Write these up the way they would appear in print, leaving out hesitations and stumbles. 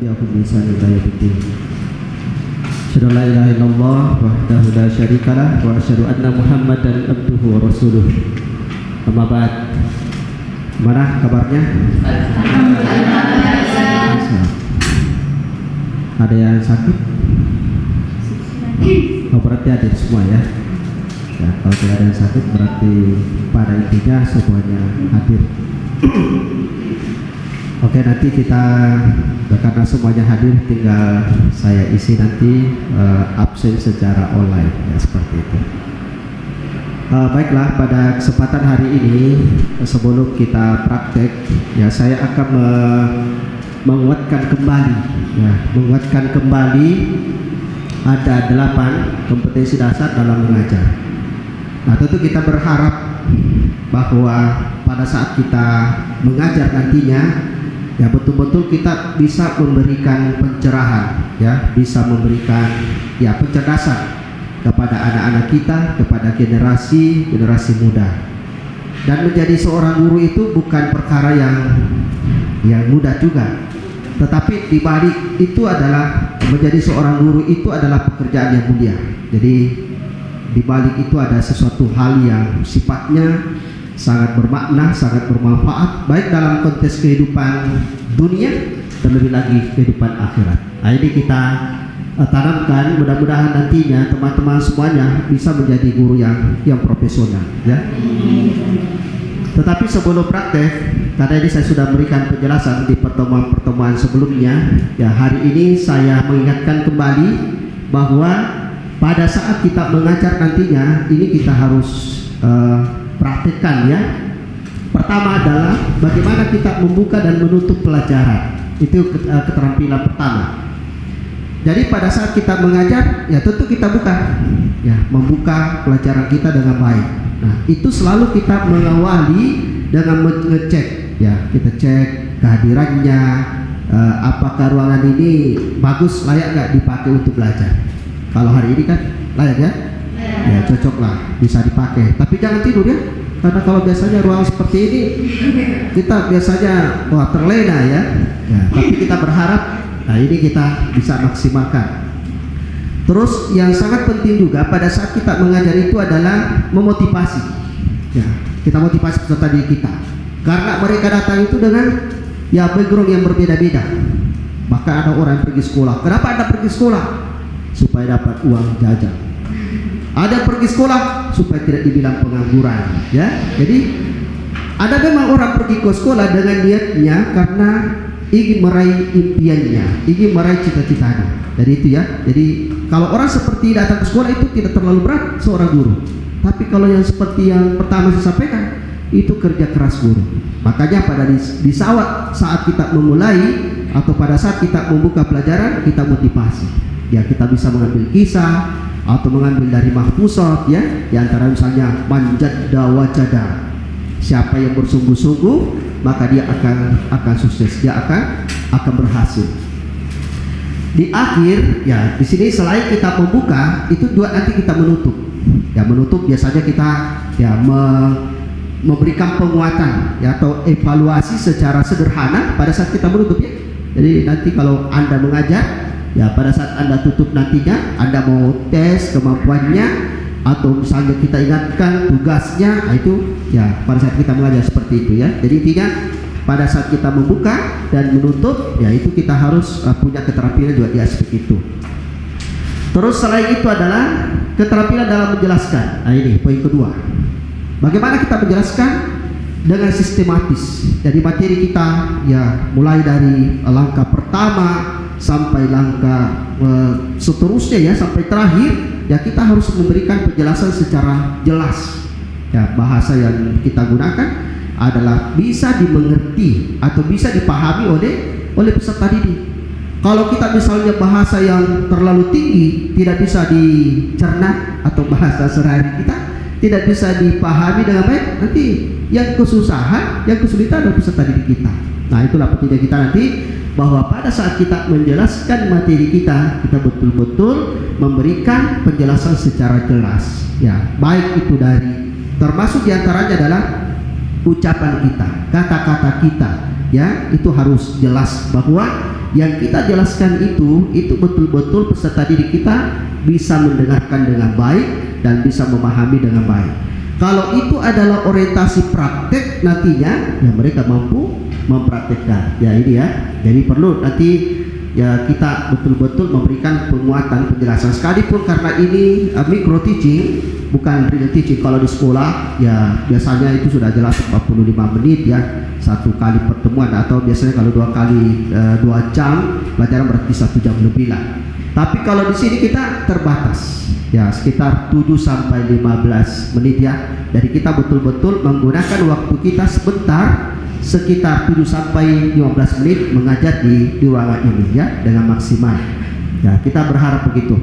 tabi'ahum bi ihsan ila yaumiddin. Asyhadu an la ilaha illallah wahdahu la syarikalah wa asyhadu anna Muhammadan abduhu wa rasuluh. Amma ba'd. Mana kabarnya? Ada yang sakit? Oh, berarti ada semua ya. Ya, kalau tidak ada yang sakit berarti pada intinya semuanya hadir. Oke, nanti kita karena semuanya hadir, tinggal saya isi nanti absen secara online ya, seperti itu. Baiklah, pada kesempatan hari ini sebelum kita praktek ya, saya akan menguatkan kembali ada 8 kompetensi dasar dalam mengajar. Nah, tentu kita berharap bahwa pada saat kita mengajar nantinya ya betul-betul kita bisa memberikan pencerahan ya, bisa memberikan ya pencerdasan kepada anak-anak kita, kepada generasi muda. Dan menjadi seorang guru itu bukan perkara yang mudah juga. Tetapi di balik itu adalah menjadi seorang guru itu adalah pekerjaan yang mulia. Jadi di balik itu ada sesuatu hal yang sifatnya sangat bermakna, sangat bermanfaat, baik dalam konteks kehidupan dunia, terlebih lagi kehidupan akhirat. Nah, ini kita tanamkan, mudah-mudahan nantinya teman-teman semuanya bisa menjadi guru yang profesional ya. Tetapi sebelum praktek, karena ini saya sudah memberikan penjelasan di pertemuan sebelumnya ya, hari ini saya mengingatkan kembali bahwa pada saat kita mengajar nantinya ini kita harus praktekkan ya. Pertama adalah bagaimana kita membuka dan menutup pelajaran. Itu keterampilan pertama. Jadi pada saat kita mengajar ya tentu kita ya membuka pelajaran kita dengan baik. Nah, itu selalu kita mengawali dengan mengecek ya, kita cek kehadirannya, apakah ruangan ini bagus, layak nggak dipakai untuk belajar. Kalau hari ini kan layak ya, ya cocok lah, bisa dipakai. Tapi jangan tidur ya, karena kalau biasanya ruang seperti ini kita biasanya terlena ya. Tapi kita berharap nah ini kita bisa maksimalkan. Terus yang sangat penting juga pada saat kita mengajar itu adalah memotivasi ya, kita motivasi peserta didik kita, karena mereka datang itu dengan ya background yang berbeda-beda. Maka ada orang yang pergi sekolah. Kenapa Anda pergi sekolah? Supaya dapat uang jajan. Ada pergi sekolah supaya tidak dibilang pengangguran ya. Jadi ada memang orang pergi ke sekolah dengan niatnya karena ingin meraih impiannya, ingin meraih cita-citanya. Jadi itu ya. Jadi kalau orang seperti datang ke sekolah itu tidak terlalu berat seorang guru. Tapi kalau yang seperti yang pertama saya sampaikan, itu kerja keras guru. Makanya pada di saat kita memulai atau pada saat kita membuka pelajaran, kita motivasi. Ya, kita bisa mengambil kisah atau mengambil dari mahfuzat ya, di antara misalnya manjadda wajada. Siapa yang bersungguh-sungguh maka dia akan sukses, dia akan berhasil. Di akhir ya, di sini selain kita membuka, itu juga nanti kita menutup. Ya, menutup biasanya kita ya memberikan penguatan ya atau evaluasi secara sederhana pada saat kita menutup ya. Jadi nanti kalau Anda mengajar ya, pada saat Anda tutup nantinya Anda mau tes kemampuannya atau misalnya kita ingatkan tugasnya, itu ya pada saat kita mengajar seperti itu ya. Jadi intinya pada saat kita membuka dan menutup ya, itu kita harus punya keterampilan juga di aspek itu. Terus selain itu adalah keterampilan dalam menjelaskan. Nah, ini poin kedua. Bagaimana kita menjelaskan dengan sistematis. Jadi materi kita ya mulai dari langkah pertama sampai langkah seterusnya ya, sampai terakhir ya, kita harus memberikan penjelasan secara jelas ya. Bahasa yang kita gunakan adalah bisa dimengerti atau bisa dipahami oleh peserta didik. Kalau kita misalnya bahasa yang terlalu tinggi tidak bisa dicerna atau bahasa sehari kita tidak bisa dipahami dengan baik, nanti yang kesusahan, yang kesulitan adalah peserta didik kita. Nah, itulah pentingnya kita nanti bahwa pada saat kita menjelaskan materi kita betul-betul memberikan penjelasan secara jelas ya, baik itu dari termasuk diantaranya adalah ucapan kita, kata-kata kita ya, itu harus jelas bahwa yang kita jelaskan itu betul-betul peserta didik kita bisa mendengarkan dengan baik dan bisa memahami dengan baik. Kalau itu adalah orientasi praktek nantinya, ya mereka mampu mempraktekkan. Ya ini ya. Jadi perlu nanti ya kita betul-betul memberikan penguatan penjelasan, sekalipun karena ini micro teaching bukan real teaching. Kalau di sekolah ya biasanya itu sudah jelas 45 menit ya, satu kali pertemuan, atau biasanya kalau 2 kali 2 jam pelajaran berarti 1 jam lebih lah. Tapi kalau di sini kita terbatas ya sekitar 7 sampai 15 menit ya. Jadi kita betul-betul menggunakan waktu kita sebentar, sekitar 7 sampai 15 menit mengajar di ruangan ini ya dengan maksimal. Ya, kita berharap begitu.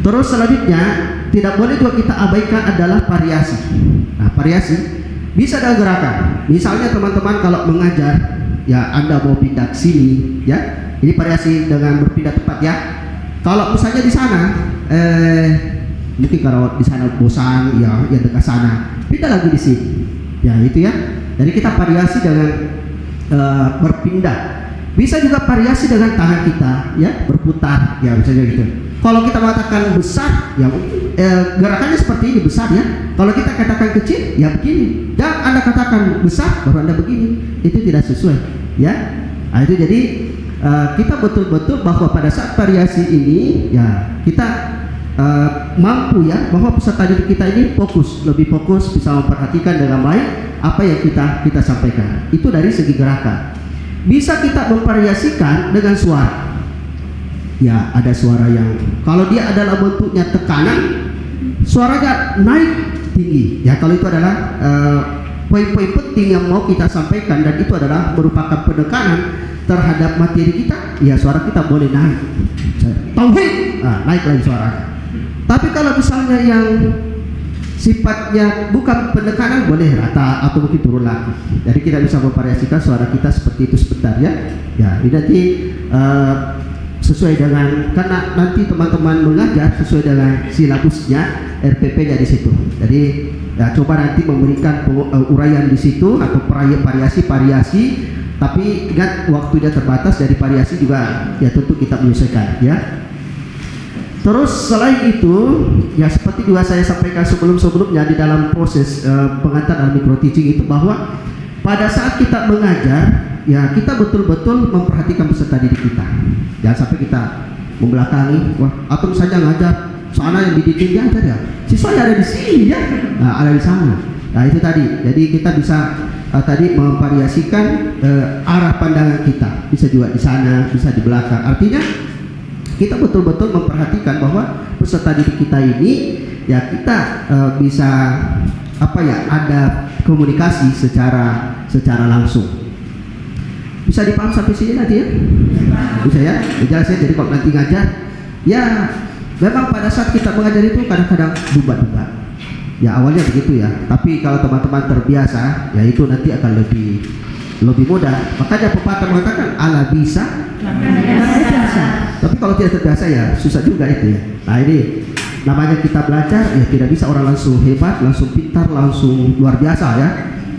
Terus selanjutnya tidak boleh juga kita abaikan adalah variasi. Nah, variasi bisa dengan gerakan. Misalnya teman-teman kalau mengajar ya Anda mau pindah ke sini ya. Ini variasi dengan berpindah tempat ya. Kalau misalnya di sana mungkin kalau di sana bosan ya yang dekat sana, pindah lagi di sini. Ya itu ya. Jadi kita variasi dengan berpindah. Bisa juga variasi dengan tangan kita ya, berputar ya misalnya gitu. Kalau kita mengatakan besar ya gerakannya seperti ini besar ya. Kalau kita katakan kecil ya begini. Dan Anda katakan besar baru Anda begini. Itu tidak sesuai ya. Nah, itu jadi kita betul-betul bahwa pada saat variasi ini ya kita mampu ya bahwa peserta didik kita ini lebih fokus, bisa memperhatikan dengan baik apa yang kita sampaikan. Itu dari segi gerakan. Bisa kita memvariasikan dengan suara. Ya, ada suara yang kalau dia adalah bentuknya tekanan, suaranya naik tinggi. Ya, kalau itu adalah poin-poin penting yang mau kita sampaikan dan itu adalah merupakan penekanan terhadap materi kita, ya suara kita boleh naik. Tauhid, naik lagi suaranya. Tapi kalau misalnya yang sifatnya bukan penekanan, boleh rata atau mungkin turun lagi. Jadi kita bisa memvariasikan suara kita seperti itu sebentar ya. Ya, ini nanti sesuai dengan, karena nanti teman-teman mengajar sesuai dengan silabusnya, RPP-nya di situ. Jadi ya, coba nanti memberikan uraian di situ atau variasi. Tapi ingat waktunya terbatas, dari variasi juga ya tentu kita menyesuaikan ya. Terus selain itu ya seperti juga saya sampaikan sebelumnya di dalam proses pengantar dalam micro teaching itu, bahwa pada saat kita mengajar ya kita betul-betul memperhatikan peserta didik kita. Jangan sampai kita membelakangi, atau misalnya ngajar sana yang dididik dia aja ya, siswanya ada di sini ya, nah, ada di sana. Nah itu tadi, jadi kita bisa tadi memvariasikan arah pandangan kita, bisa juga di sana, bisa di belakang. Artinya kita betul-betul memperhatikan bahwa peserta didik kita ini ya kita bisa ada komunikasi secara langsung. Bisa dipaham sampai sini nanti ya? Bisa ya? Dijelasin. Jadi kalau nanti ngajar ya memang pada saat kita mengajar itu kadang-kadang duba-duba. Ya awalnya begitu ya. Tapi kalau teman-teman terbiasa, ya itu nanti akan lebih mudah. Makanya pepatah mengatakan ala bisa, biasa. Tapi kalau tidak terbiasa ya susah juga itu ya. Nah ini namanya kita belajar ya, tidak bisa orang langsung hebat, langsung pintar, langsung luar biasa ya.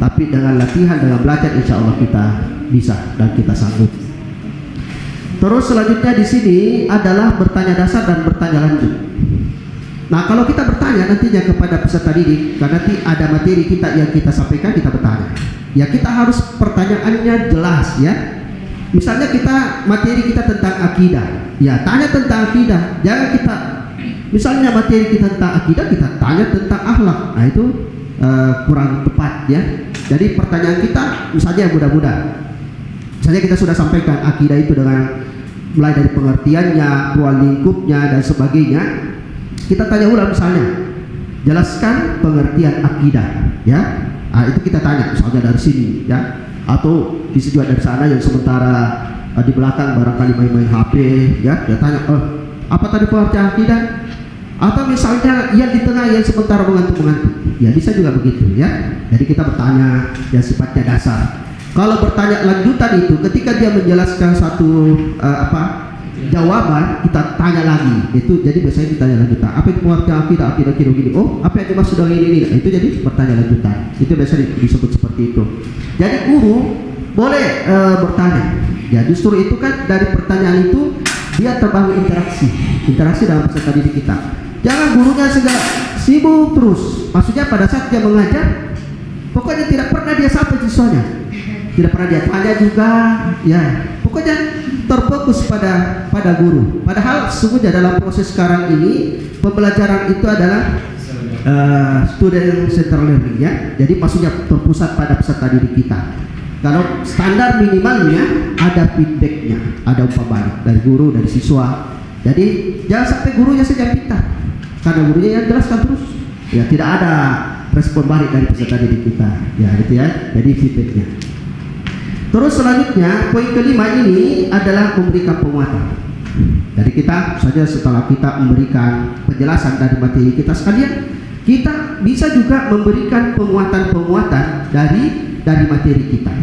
Tapi dengan latihan, dengan belajar, insya Allah kita bisa dan kita sanggup. Terus selanjutnya di sini adalah bertanya dasar dan bertanya lanjut. Nah kalau kita bertanya nantinya kepada peserta didik, karena nanti ada materi kita yang kita sampaikan, kita bertanya. Ya kita harus pertanyaannya jelas ya. Misalnya materi kita tentang akidah, ya tanya tentang akidah. Jangan kita misalnya materi kita tentang akidah, kita tanya tentang akhlak. Nah itu kurang tepat ya. Jadi pertanyaan kita misalnya yang mudah-mudah. Misalnya kita sudah sampaikan akidah itu dengan mulai dari pengertiannya, ruang lingkupnya dan sebagainya. Kita tanya ulang misalnya, jelaskan pengertian akidah ya. Nah, itu kita tanya misalnya dari sini ya. Atau bisa juga dari sana yang sementara di belakang barangkali main-main HP ya. Dia tanya, apa tadi pengertian akidah? Atau misalnya yang di tengah yang sementara mengantuk-mengantuk. Ya bisa juga begitu ya. Jadi kita bertanya yang sifatnya dasar. Kalau bertanya lanjutan itu ketika dia menjelaskan satu jawaban, kita tanya lagi. Itu jadi biasanya ditanya lanjutan. Apa itu pengertian akidah kira gini. Oh, apa yang dimaksud dengan ini? Nah, itu jadi pertanyaan lanjutan. Itu biasanya disebut seperti itu. Jadi guru boleh bertanya. Ya justru itu kan dari pertanyaan itu dia terbangun interaksi dalam peserta didik kita. Jangan gurunya segala sibuk terus. Maksudnya pada saat dia mengajar, pokoknya tidak pernah dia sapa siswanya, tidak pernah dia tanya juga, ya pokoknya terfokus pada guru. Padahal sesungguhnya dalam proses sekarang ini pembelajaran itu adalah student centered learning ya. Jadi maksudnya terpusat pada peserta didik kita. Kalau standar minimalnya ada feedbacknya, ada umpan balik dari guru, dari siswa. Jadi jangan sampai gurunya saja pintar, karena gurunya yang jelaskan terus. Ya tidak ada respon balik dari peserta didik kita. Ya gitu ya. Jadi feedbacknya. Terus selanjutnya poin kelima ini adalah memberikan penguatan. Jadi kita saja setelah kita memberikan penjelasan dari materi kita sekalian, kita bisa juga memberikan penguatan-penguatan dari materi kita.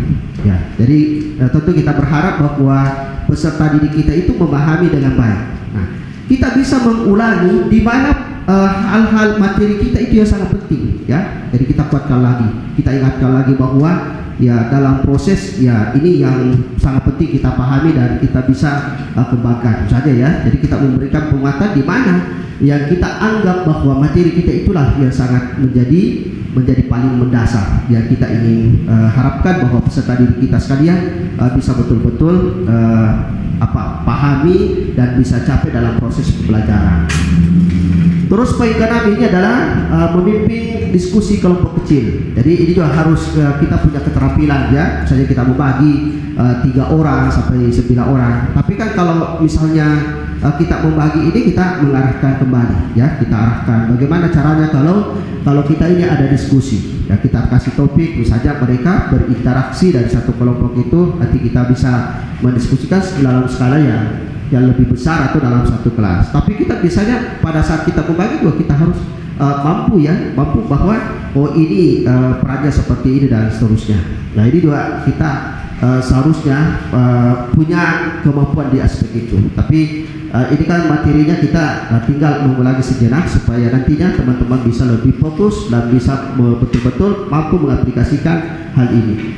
Ya, jadi tentu kita berharap bahwa peserta didik kita itu memahami dengan baik. Nah, kita bisa mengulangi di mana hal-hal materi kita itu yang sangat penting. Ya, jadi kita kuatkan lagi, kita ingatkan lagi bahwa ya dalam proses ya ini yang sangat penting kita pahami dan kita bisa kembangkan saja ya. Jadi kita memberikan penguatan di mana yang kita anggap bahwa materi kita itulah yang sangat menjadi paling mendasar yang kita ingin harapkan bahwa peserta didik kita sekalian bisa betul-betul pahami dan bisa capai dalam proses pembelajaran. Terus poin keenam ini adalah memimpin diskusi kelompok kecil. Jadi ini juga harus kita punya keterampilan ya. Misalnya kita membagi 3 orang sampai 9 orang. Tapi kan kalau misalnya kita membagi ini, kita mengarahkan kembali ya, kita arahkan bagaimana caranya kalau kita ini ada diskusi ya, kita kasih topik misalnya mereka berinteraksi dari satu kelompok itu, nanti kita bisa mendiskusikan dalam skala yang lebih besar atau dalam satu kelas. Tapi kita biasanya pada saat kita membagi juga kita harus mampu bahwa ini perannya seperti ini dan seterusnya. Nah ini juga kita seharusnya punya kemampuan di aspek itu. Tapi ini kan materinya kita tinggal mengulangi sejenak supaya nantinya teman-teman bisa lebih fokus dan bisa betul-betul mampu mengaplikasikan hal ini.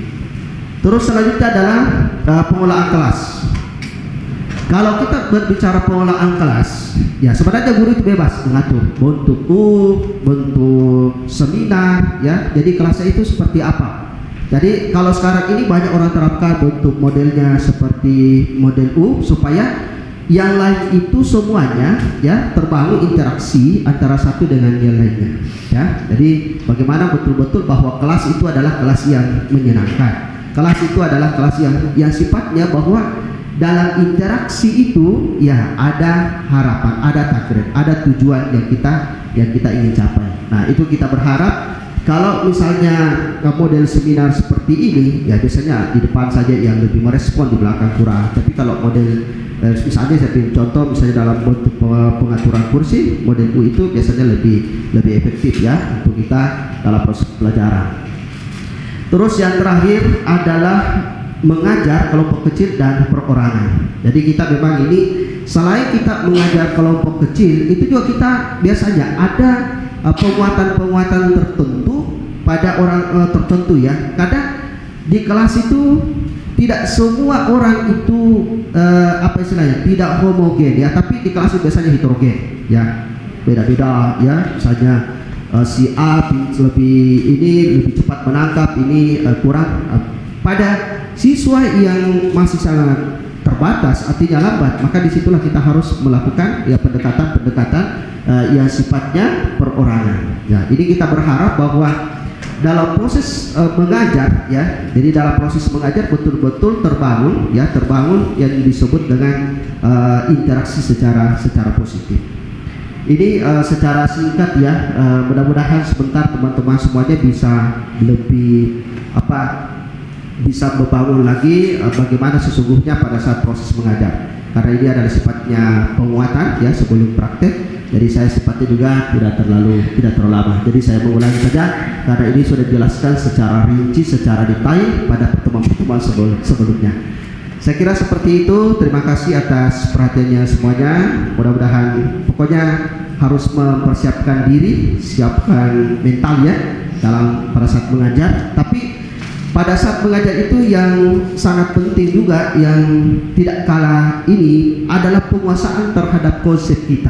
Terus selanjutnya adalah pengelolaan kelas. Kalau kita berbicara pengelolaan kelas, ya sebenarnya guru itu bebas mengatur bentuk seminar, ya. Jadi kelasnya itu seperti apa. Jadi kalau sekarang ini banyak orang terapkan bentuk modelnya seperti model U supaya yang lain itu semuanya ya terbangun interaksi antara satu dengan yang lainnya. Ya, jadi bagaimana betul-betul bahwa kelas itu adalah kelas yang menyenangkan. Kelas itu adalah kelas yang sifatnya bahwa dalam interaksi itu ya ada harapan, ada target, ada tujuan yang kita ingin capai. Nah, itu kita berharap kalau misalnya model seminar seperti ini ya biasanya di depan saja yang lebih merespon, di belakang kurang. Tapi kalau model misalnya saya beri contoh misalnya dalam bentuk pengaturan kursi, model U itu biasanya lebih efektif ya untuk kita dalam proses pelajaran. Terus yang terakhir adalah mengajar kelompok kecil dan perorangan. Jadi kita memang ini selain kita mengajar kelompok kecil, itu juga kita biasanya ada penguatan-penguatan tertentu pada orang tertentu ya. Kadang di kelas itu tidak semua orang itu istilahnya tidak homogen ya, tapi di kelas itu biasanya heterogen ya, beda-beda ya. Misalnya si A lebih cepat menangkap, ini kurang. Pada siswa yang masih sangat terbatas, artinya lambat, maka disitulah kita harus melakukan ya pendekatan yang sifatnya perorangan. Ya, ini kita berharap bahwa dalam proses mengajar ya, jadi dalam proses mengajar betul-betul terbangun yang disebut dengan interaksi secara positif. Ini secara singkat ya, mudah-mudahan sebentar teman-teman semuanya bisa lebih bisa membangun lagi bagaimana sesungguhnya pada saat proses mengajar. Karena ini adalah sifatnya penguatan ya sebelum praktek. Jadi saya sifatnya juga tidak terlalu lama. Jadi saya mengulangi saja karena ini sudah dijelaskan secara rinci, secara detail pada pertemuan-pertemuan sebelumnya. Saya kira seperti itu. Terima kasih atas perhatiannya semuanya. Mudah-mudahan pokoknya harus mempersiapkan diri, siapkan mental ya dalam pada saat mengajar. Tapi pada saat mengajar itu yang sangat penting juga yang tidak kalah ini adalah penguasaan terhadap konsep kita.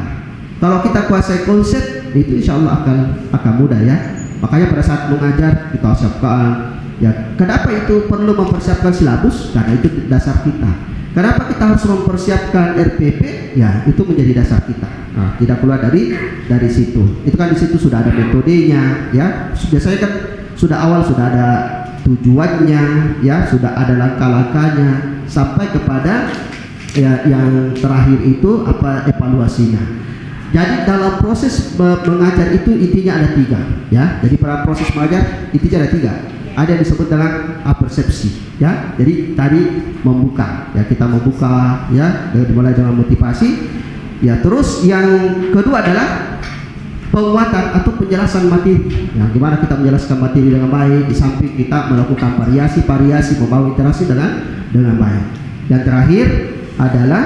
Kalau kita kuasai konsep itu insya Allah akan mudah ya. Makanya pada saat mengajar kita siapkan ya. Kenapa itu perlu mempersiapkan silabus? Karena itu dasar kita. Kenapa kita harus mempersiapkan RPP? Ya itu menjadi dasar kita. Nah, tidak keluar dari situ. Itu kan di situ sudah ada metodenya ya. Biasanya kan sudah awal sudah ada tujuannya ya, sudah ada langkah-langkahnya sampai kepada ya, yang terakhir itu apa evaluasinya. Jadi dalam proses mengajar itu intinya ada 3 ya. Jadi pada proses mengajar intinya ada 3. Ada yang disebut dengan persepsi ya. Jadi tadi membuka ya, kita membuka ya, dimulai dengan motivasi ya. Terus yang kedua adalah penguatan atau penjelasan materi. Nah, gimana kita menjelaskan materi dengan baik, di samping kita melakukan variasi, membangun interaksi dengan baik. Yang terakhir adalah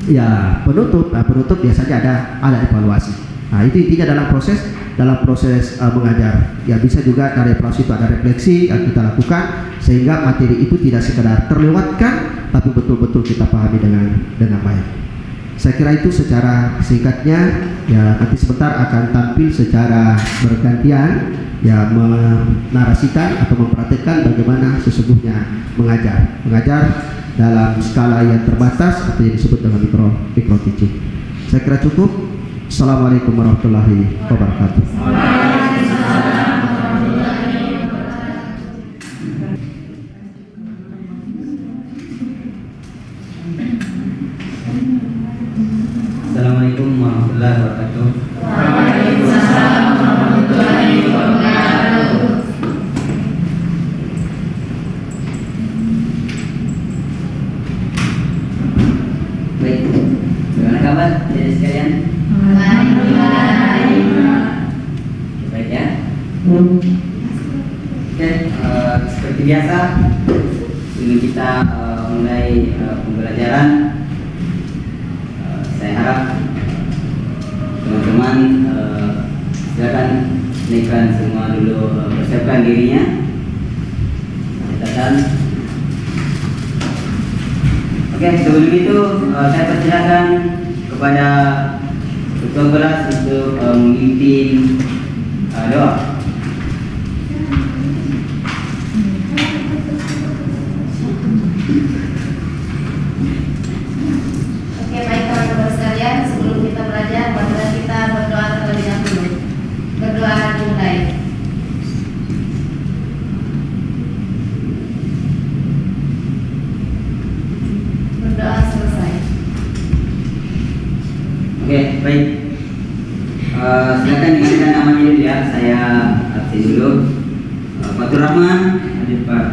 ya penutup. Nah, penutup biasanya ada evaluasi. Nah, itu intinya dalam proses mengajar. Ya bisa juga dari evaluasi itu ada refleksi yang kita lakukan sehingga materi itu tidak sekedar terlewatkan, tapi betul-betul kita pahami dengan baik. Saya kira itu secara singkatnya ya. Nanti sebentar akan tampil secara bergantian ya, menarasikan atau mempraktikkan bagaimana sesungguhnya mengajar dalam skala yang terbatas atau yang disebut dengan micro teaching. Saya kira cukup. Assalamualaikum warahmatullahi wabarakatuh. Assalamualaikum warahmatullahi wabarakatuh. Waalaikumsalam warahmatullahi wabarakatuh. Baik, bagaimana kabar jadi sekalian? Baik ya. Oke, seperti biasa sebelum kita mulai pembelajaran, saya harap teman-teman silakan naikkan semua dulu, persiapkan dirinya. Catatan. Oke, sebelum itu saya persilakan kepada ketua kelas untuk memimpin doa. Teman-teman sekalian, sebelum kita belajar, marilah kita berdoa terlebih dahulu. Berdoa dimulai. Berdoa selesai. Oke, baik. Silakan ingatkan namanya dulu ya. Saya absen dulu. Fatur Rahman, hadir Pak.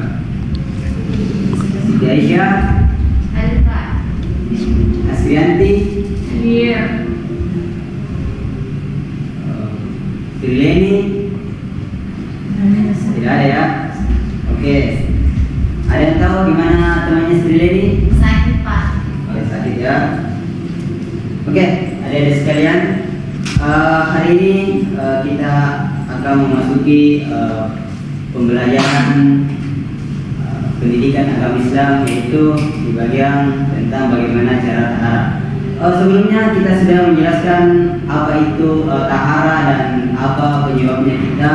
Siti Aisyah, Hadir Pak. Asrianti, Here. Srileni, tidak ada ya. Oke. Ada yang tahu gimana temannya Srileni? Sakit Pak. Oke, sakit ya. Oke, adik-adik sekalian, hari ini kita akan memasuki pembelajaran pendidikan agama Islam, yaitu di bagian tentang bagaimana cara tahara. Sebelumnya kita sudah menjelaskan apa itu tahara dan apa penyebabnya kita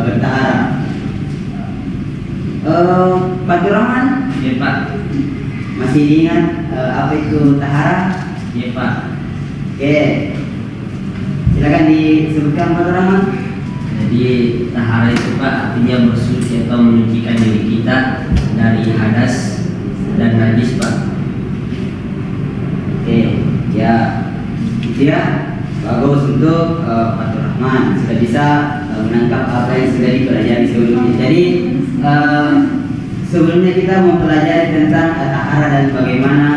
bertahara. Pak Rahman, Ya Pak. masih diingat apa itu tahara? Ya Pak. Oke, silakan disebutkan Pak Rahman. Jadi tahara itu Pak artinya bersuci atau menyucikan diri kita dari hadas dan najis Pak. Oke, ya, itu ya. Bagus untuk Pak Rahman sudah bisa menangkap apa yang sudah dipelajari sebelumnya. Jadi sebelumnya kita mempelajari tentang tahara dan bagaimana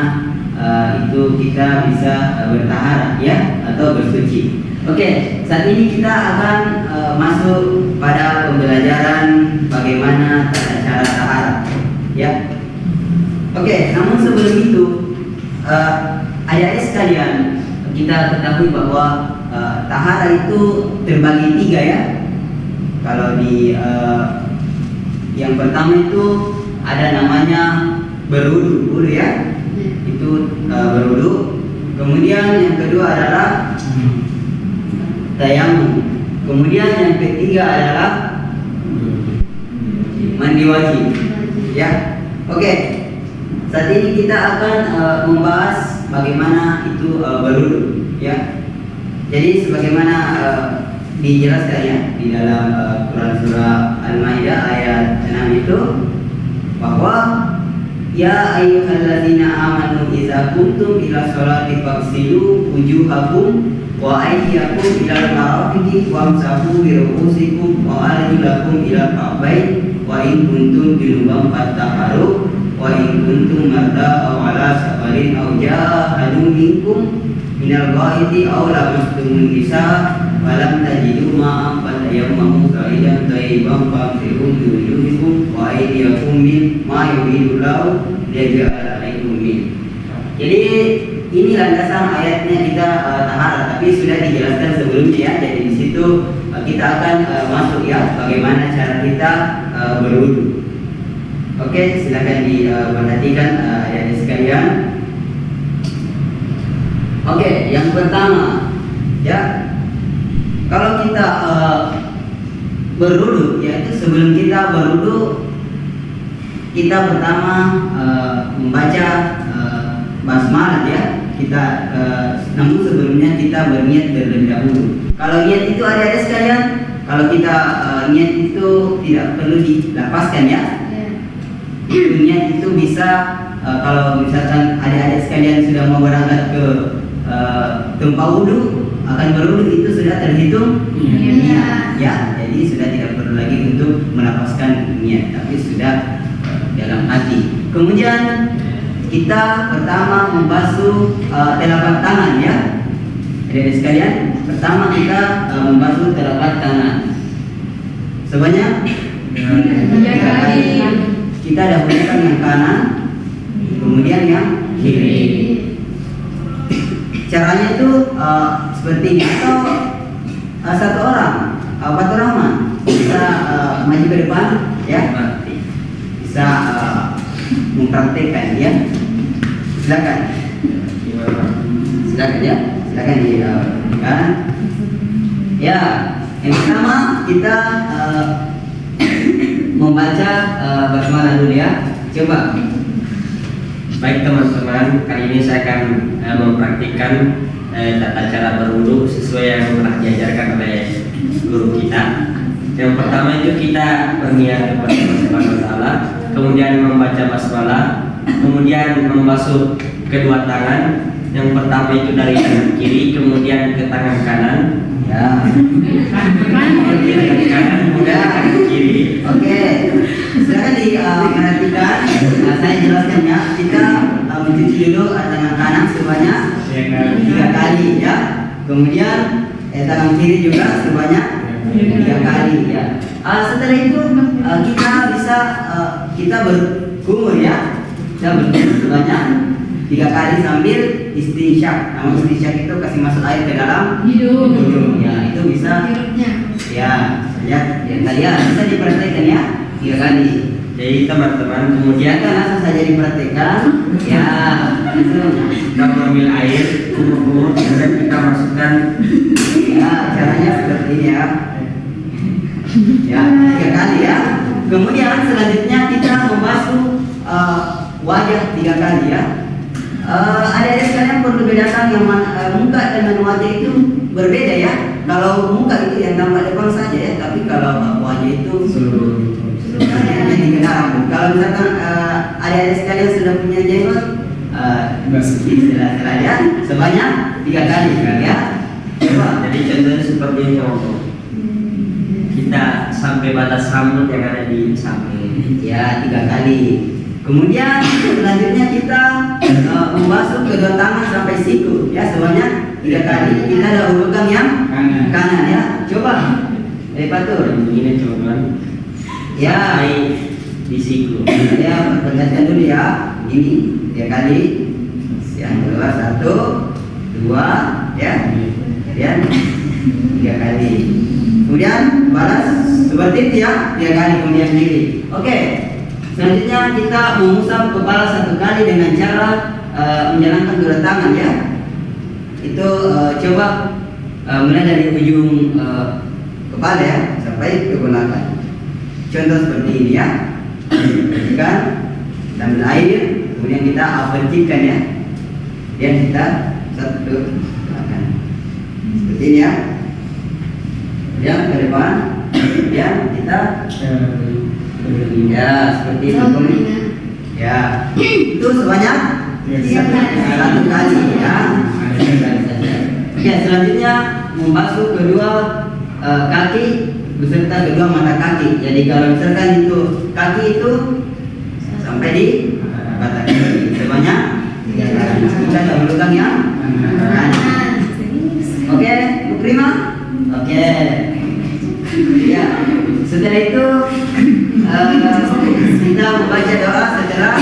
itu kita bisa bertahara ya atau bersuci. Oke, saat ini kita akan masuk pada pembelajaran bagaimana tata cara tahara ya. Oke, namun sebelum itu adik-adik sekalian, kita ketahui bahwa tahara itu terbagi 3 ya. Kalau di Yang pertama itu ada namanya berwudu dulu ya. Itu berwudu. Kemudian yang kedua adalah tayamum. Kemudian yang ketiga adalah mandi wajib. Ya. Oke. Saat ini kita akan membahas bagaimana itu berwudu ya. Jadi sebagaimana dijelaskan ya di dalam Quran surah Al-Maidah ayat 6 itu bahwa ya ayyuhalladzina amanu idza qumtum ila sholati faghsilu wujuhakum wa aydiyakum ilal marafiqi wamsahu bi ru'usikum wa arjulakum ilal ka'bayn wa in kuntum junuban fattahharu wa in kuntum marda aw ala safarin aw jaa ahadun minkum minal ghaiti aw lamastumun nisa falam tajidu ma'an fatayammamu sa'idan thayyiban famsihu bi wujuhikum wa aydiyakum mimma yuridullahu liyaj'ala 'alaikum min. Jadi ini landasan ayatnya kita taharah, tapi sudah dijelaskan sebelumnya ya. Jadi di situ kita akan masuk ya bagaimana cara kita berwudu. Oke, silakan diperhatikan ayat sekalian. Oke, yang pertama ya, kalau kita berwudu, yaitu sebelum kita berwudu kita pertama membaca basmalah ya. Kita namun sebelumnya kita berniat terlebih dahulu. Kalau niat itu adik-adik sekalian, kalau kita niat itu tidak perlu dilapaskan ya. Niat itu bisa kalau misalkan adik-adik sekalian sudah mau berangkat ke tempat wudhu, akan berwudhu itu sudah terhitung niat ya. Jadi sudah tidak perlu lagi untuk melapaskan niat, tapi sudah dalam hati. Kemudian kita pertama membasuh telapak tangan ya. Adik-adik sekalian, pertama kita membasuh telapak tangan sebanyak 3 kali. Kita dahulukan yang kanan, kemudian yang kiri. Caranya itu seperti ini, atau satu orang, empat orang mah bisa maju ke depan ya, bisa mempraktekkan ya. Silakan ya, silakan diberikan. Ya, yang pertama kita membaca basmalah dulu ya. Coba. Baik teman-teman, kali ini saya akan mempraktikkan tata cara berwudu sesuai yang telah diajarkan oleh guru kita. Yang pertama itu kita berniat kepada Allah Subhanahu wa taala, kemudian membaca basmalah, kemudian membasuh kedua tangan. Yang pertama itu dari tangan kiri, kemudian ke tangan kanan. Ya. Dari kanan, kemudian ke tangan kiri. Oke. Silakan diperhatikan. Saya jelaskan ya. Kita mencuci dulu tangan kanan sebanyak 3 kali ya. Kemudian tangan kiri juga sebanyak 3 kali ya. Setelah itu kita bisa kita berkumur ya. Kita berkumur sebanyak 3 kali sambil istinsyak. Namun istinsyak itu kasih masuk air ke dalam hidung. Ya, itu bisa. Ya, kalian bisa diperhatikan ya 3 kali. Jadi teman-teman kemudian Kan langsung saja diperhatikan. Ya, kita mengambil air, kumur-kumur, kemudian kita masukkan. ya caranya seperti ini ya. Ya, 3 kali ya. Kemudian selanjutnya kita membasuh wajah 3 kali ya. Adik-adik sekalian perlu bedakan yang muka dengan wajah itu berbeda ya. Kalau muka itu yang nampak depan saja ya, tapi kalau wajah itu seluruhnya dikenal. Kalau misalkan adik-adik sekalian sudah punya jenggot, istilahnya sebanyak 3 kali ya. Coba. Jadi contohnya seperti ini contoh. Kita sampai batas rambut yang ada di samping. Ya, 3 kali. Kemudian selanjutnya kita membasuh kedua tangan sampai siku ya sebanyak 3 kali. Kita dahulukan yang kanan ya. Coba. Patur. Ini teman-teman. Ya, Di siku. saya perlihatkan dulu ya. Ini 3 kali. Yang kedua 1, 2 ya. Kemudian 3 kali. kemudian balas seperti itu ya, 3 kali kemudian berdiri. Oke, selanjutnya kita mengusap kepala 1 kali dengan cara menjalankan kedua tangan ya. Itu coba mulai dari ujung kepala ya sampai ke belakang. Contoh seperti ini ya. Kan, kita ambil air, kemudian kita percikan ya. Dan kita satu ke belakang. Seperti ini ya. Kemudian ke depan, kemudian kita ya seperti itu. Ya, itu sebanyak 1 kali ya. Oke, selanjutnya membasuh kedua kaki beserta kedua mata kaki. Jadi kalau misalkan itu kaki itu sampai di mata kaki sebanyak 3 kali. Kita tak melukan yang kanan. Oke, Bu Prima? Oke. Ya, setelah itu kita membaca doa setelah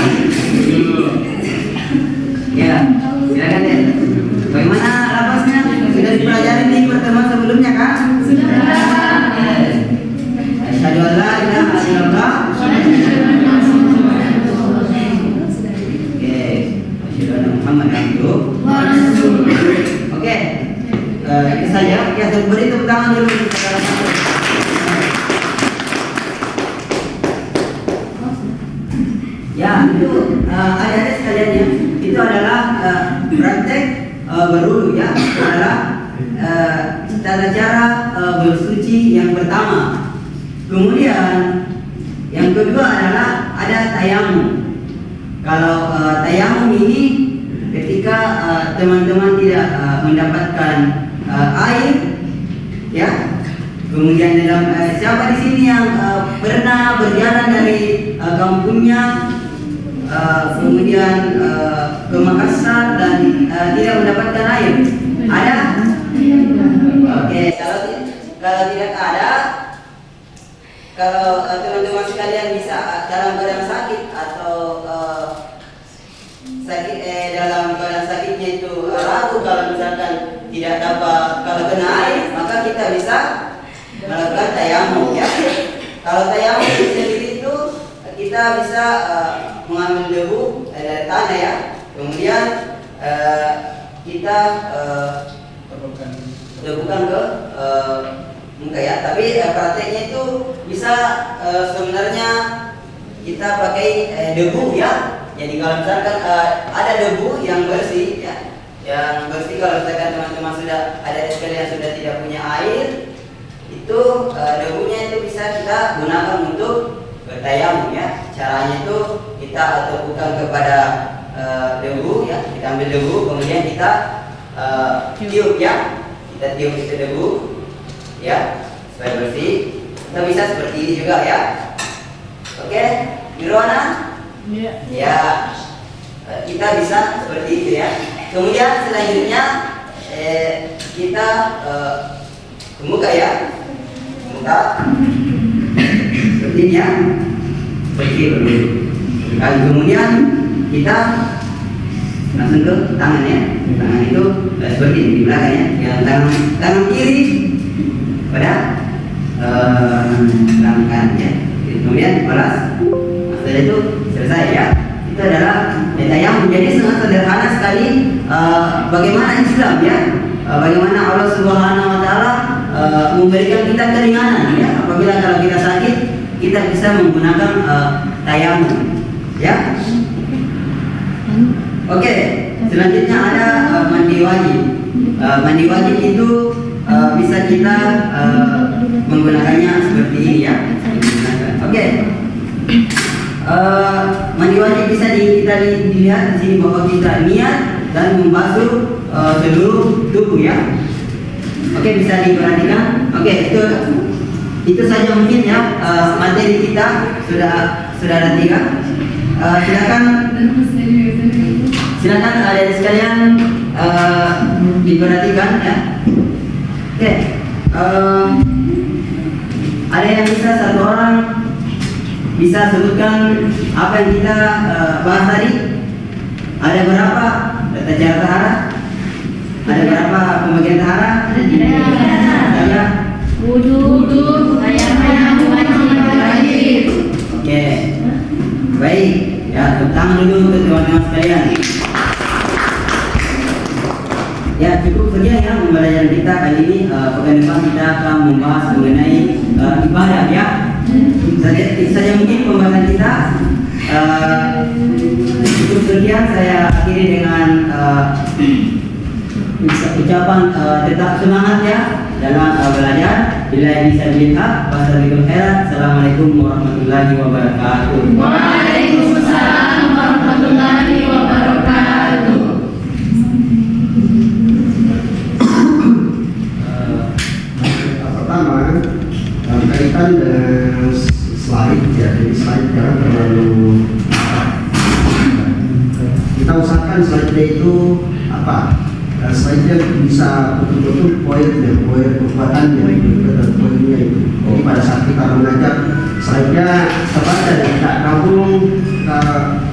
ya, silakan deh. Bagaimana lapasnya? Sudah dipelajari di pertemuan sebelumnya kan? Asyhadu an la ilaha illallah. Oke, asyhadu anna Muhammadan abduhu wa rasuluh. Oke, itu saja. Ya, beri tepuk tangan dulu untuk saudara-saudara. Ya, itu adik-adik sekalian ya. Itu adalah praktek berwudu ya. Itu adalah tata cara bersuci yang pertama. Kemudian yang kedua adalah ada tayamum. Kalau tayamum ini ketika teman-teman tidak mendapatkan air ya. Kemudian dalam siapa di sini yang pernah berjalan dari kampungnya kemudian ke Makassar dan tidak mendapatkan air? Ada? Oke, kalau tidak ada, kalau teman-teman sekalian bisa dalam keadaan sakit atau sakit dalam keadaan sakitnya itu ragu kalau misalkan tidak dapat kalau kena air, maka kita bisa melakukan tayamum ya. Kalau tayamum sendiri itu kita bisa mengambil debu dari tanah ya. Kemudian kita debukan ke muka ya. Tapi prakteknya itu bisa sebenarnya kita pakai debu ya. Jadi kalau misalkan ada debu yang bersih ya, yang bersih kalau misalkan teman-teman sudah ada sekalian sudah tidak punya air, itu debunya itu bisa kita gunakan untuk bertayamum ya. Caranya itu kita tepukan kepada debu ya, kita ambil debu kemudian kita tiup ya, kita tiup itu debu ya supaya bersih. Kita bisa seperti ini juga ya. Oke, Irwana? Ya, kita bisa seperti itu ya. Kemudian selanjutnya kita ke muka ya, muka seperti ini ya, seperti itu. Kemudian kita langsung ke tangan ya. Tangan itu seperti ini di belakang ya. Tangan kiri pada tangan kanan ya. Kemudian balas. Setelah itu selesai ya. Itu adalah tayamum. Jadi sangat sederhana sekali bagaimana Islam ya. Bagaimana Allah Subhanahu wa taala memberikan kita keringanan ya. Apabila kalau kita sakit, kita bisa menggunakan tayamum ya. Oke, selanjutnya ada mandi wajib. Mandi wajib itu bisa kita menggunakannya seperti ini ya. Oke. Mandi wajib bisa kita dilihat di sini bahwa kita niat dan membasuh seluruh tubuh ya. Oke, bisa diperhatikan. Oke, itu saja mungkin ya materi kita sudah ada 3. Silakan adik sekalian diperhatikan ya. Oke, ada yang bisa satu orang bisa sebutkan apa yang kita bahas tadi? Ada berapa tata cara tahara? Ada berapa pembagian tahara? Ada Ada wudu, tepuk tangan dulu untuk teman-teman sekalian. Ya, cukup sekian ya pembelajaran kita kali ini. Pekan depan kita akan membahas mengenai ibadah ya. Saja mungkin pembahasan kita. Cukup sekian, saya akhiri dengan ucapan tetap semangat ya dalam belajar. Bila bisa dilihat, wassalamualaikum khairat. Assalamualaikum warahmatullahi wabarakatuh. Waalaikumsalam warahmatullahi wabarakatuh. Pertama, kaitan dengan slide ya, jadi slide jangan terlalu kita usahakan slide-nya itu apa? Slide-nya bisa betul-betul poin kekuatannya dan poinnya itu. Jadi pada saat kita mengajar slide-nya terbaca dan tidak kampung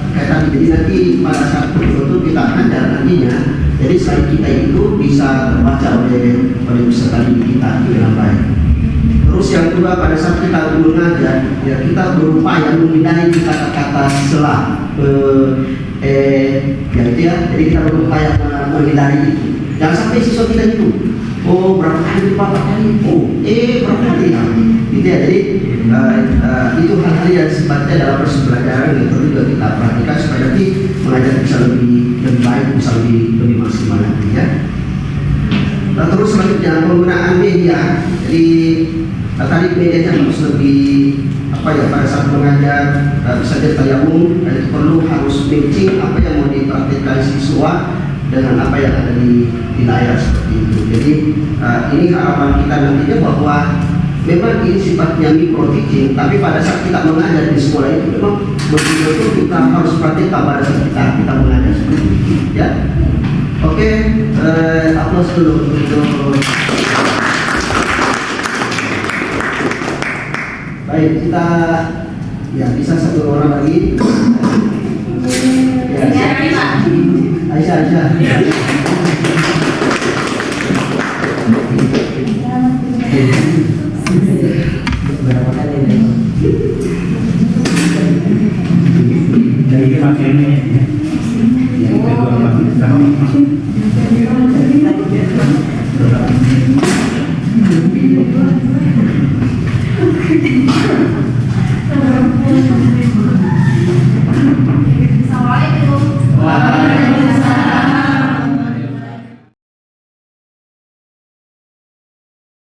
kayak tadi. Jadi nanti pada saat betul-betul kita ajar nantinya, jadi slide kita itu bisa terbaca oleh peserta didik kita dengan baik. Terus yang kedua, pada saat kita mengajar, ya kita berupaya menghindari kata-kata sela, ya itu ya. Jadi kita berupaya menghindari itu. Jangan sampai siswa kita itu, oh berapa kali, berapa kali, berapa kali ya. Gitu ya. Jadi itu hal-hal yang sifatnya dalam proses pembelajaran yang perlu juga kita perhatikan supaya nanti mengajar bisa lebih baik, bisa lebih maksimal nanti ya. Nah, terus selanjutnya penggunaan media. Jadi tadi medianya harus lebih pada saat mengajar bisa jadi tayamum, dan itu perlu harus matching apa yang mau dipraktikkan siswa dengan apa yang ada di layar seperti itu. Jadi ini harapan kita nantinya bahwa memang ini sifatnya micro teaching, tapi pada saat kita mengajar di sekolah itu memang betul-betul kita harus praktikkan pada saat kita mengajar seperti itu ya. Oke, aplaus dulu untuk baik, kita ya bisa satu orang lagi. Ya, Aisyah. Berapa kali ini? Dari pakaiannya ya. Yang kedua pakaian sama.